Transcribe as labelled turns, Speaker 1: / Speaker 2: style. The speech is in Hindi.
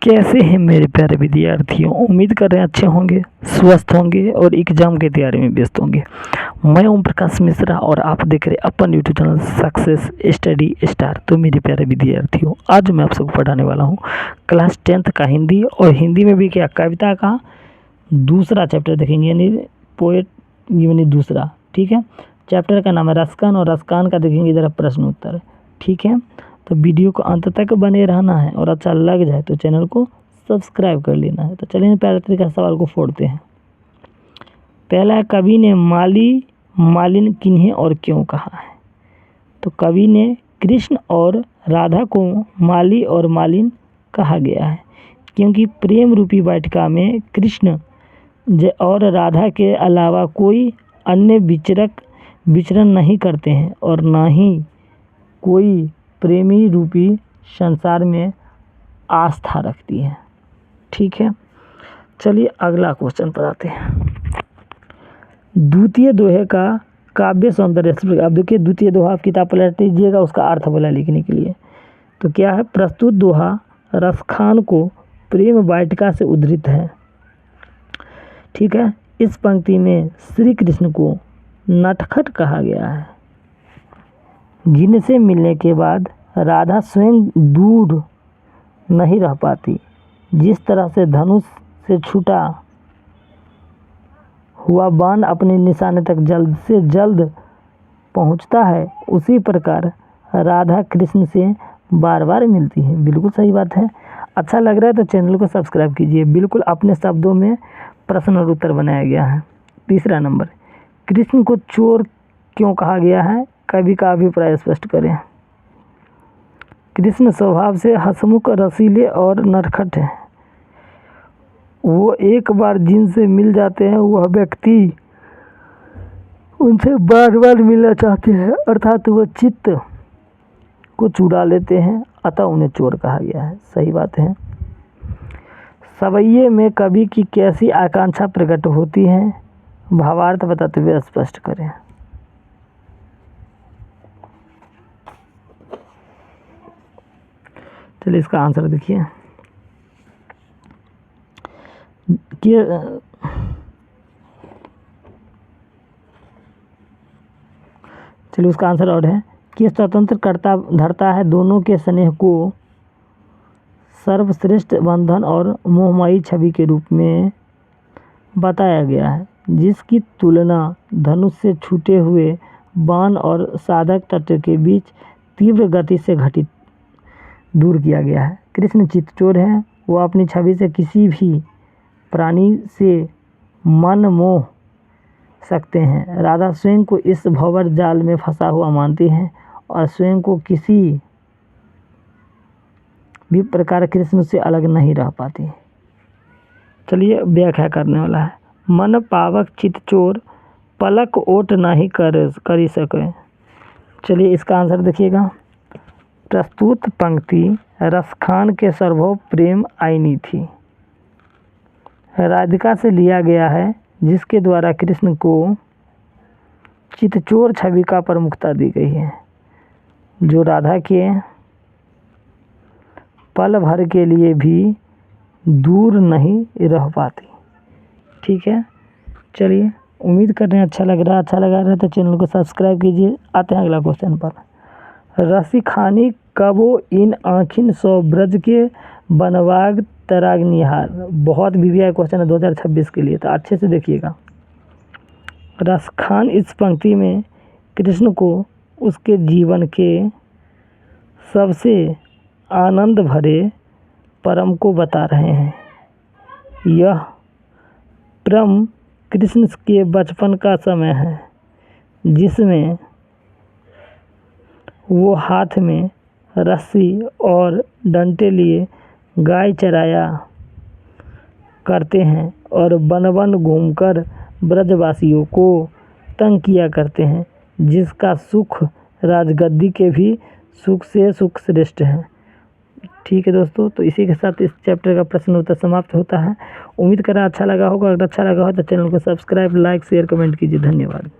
Speaker 1: कैसे हैं मेरे प्यारे विद्यार्थियों। उम्मीद कर रहे हैं अच्छे होंगे, स्वस्थ होंगे और एग्जाम की तैयारी में व्यस्त होंगे। मैं ओम प्रकाश मिश्रा और आप देख रहे अपन YouTube channel success study star. तो मेरे प्यारे विद्यार्थियों, आज मैं आप सबको पढ़ाने वाला हूँ क्लास 10th का हिंदी। और हिंदी में भी क्या, कविता का दूसरा चैप्टर देखेंगे, यानी पोएट यानी दूसरा। ठीक है, चैप्टर का नाम है रसकान, और रसकान का देखेंगे इधर प्रश्न उत्तर। ठीक है, तो वीडियो को अंत तक बने रहना है, और अच्छा लग जाए तो चैनल को सब्सक्राइब कर लेना है। तो चलिए पहले तरीके से सवाल को फोड़ते हैं। पहला है, कवि ने मालिन किन्हें और क्यों कहा है। तो कवि ने कृष्ण और राधा को माली और मालिन कहा गया है, क्योंकि प्रेम रूपी वाटिका में कृष्ण और राधा के अलावा कोई अन्य विचरण नहीं करते हैं, और ना ही कोई प्रेमी रूपी संसार में आस्था रखती है। ठीक है, चलिए अगला क्वेश्चन पर आते हैं। द्वितीय दोहे का काव्य सौंदर्य। अब देखिए, द्वितीय दोहा आप किताब पलट लीजिएगा, उसका अर्थ बोला लिखने के लिए। तो क्या है, प्रस्तुत दोहा रसखान को प्रेम वाटिका से उद्धृत है। ठीक है, इस पंक्ति में श्री कृष्ण को नटखट कहा गया है, जिनसे मिलने के बाद राधा स्वयं दूर नहीं रह पाती। जिस तरह से धनुष से छूटा हुआ बाण अपने निशाने तक जल्द से जल्द पहुंचता है, उसी प्रकार राधा कृष्ण से बार बार मिलती है। बिल्कुल सही बात है। अच्छा लग रहा है तो चैनल को सब्सक्राइब कीजिए। बिल्कुल अपने शब्दों में प्रश्न और उत्तर बनाया गया है। तीसरा नंबर, कृष्ण को चोर क्यों कहा गया है, कवि का अभिप्राय स्पष्ट करें। कृष्ण स्वभाव से हंसमुख, रसीले और नटखट हैं। वो एक बार जिनसे मिल जाते हैं वह व्यक्ति उनसे बार बार मिलना चाहते हैं, अर्थात वह चित्त को चुरा लेते हैं, अतः उन्हें चोर कहा गया है। सही बात है। सवैये में कवि की कैसी आकांक्षा प्रकट होती है, भावार्थ बताते हुए स्पष्ट करें। चलिए इसका आंसर देखिए। चलिए उसका आंसर और है कि स्वतंत्र करता धरता है दोनों के स्नेह को सर्वश्रेष्ठ बंधन और मोहमयी छवि के रूप में बताया गया है, जिसकी तुलना धनुष से छूटे हुए बाण और साधक तत्व के बीच तीव्र गति से घटित दूर किया गया है। कृष्ण चित्तचोर है, वो अपनी छवि से किसी भी प्राणी से मन मोह सकते हैं। राधा स्वयं को इस भंवर जाल में फंसा हुआ मानती हैं, और स्वयं को किसी भी प्रकार कृष्ण से अलग नहीं रह पाती। चलिए व्याख्या करने वाला है। मन पावक चित्तचोर पलक ओट नहीं कर सके। चलिए इसका आंसर देखिएगा। प्रस्तुत पंक्ति रसखान के सर्वभौम प्रेम आईनी थी, राधिका से लिया गया है, जिसके द्वारा कृष्ण को चित्तचोर छवि का प्रमुखता दी गई है, जो राधा के पल भर के लिए भी दूर नहीं रह पाती। ठीक है, चलिए उम्मीद कर रहे हैं अच्छा लग रहा है तो चैनल को सब्सक्राइब कीजिए। आते हैं अगला क्वेश्चन पर। रसिखानी कबो इन आँखिन सौ ब्रज के बनवाग तराग निहार। बहुत वीवीआई क्वेश्चन है 2026 के लिए, तो अच्छे से देखिएगा। रसखान इस पंक्ति में कृष्ण को उसके जीवन के सबसे आनंद भरे परम को बता रहे हैं। यह परम कृष्ण के बचपन का समय है, जिसमें वो हाथ में रस्सी और डंडे लिए गाय चराया करते हैं, और वन वन घूमकर ब्रजवासियों को तंग किया करते हैं, जिसका सुख राजगद्दी के भी सुख से सुख श्रेष्ठ है। ठीक है दोस्तों, तो इसी के साथ इस चैप्टर का प्रश्न उत्तर समाप्त होता है। उम्मीद कर रहा अच्छा लगा होगा। अगर अच्छा लगा हो तो चैनल को सब्सक्राइब, लाइक, शेयर, कमेंट कीजिए। धन्यवाद।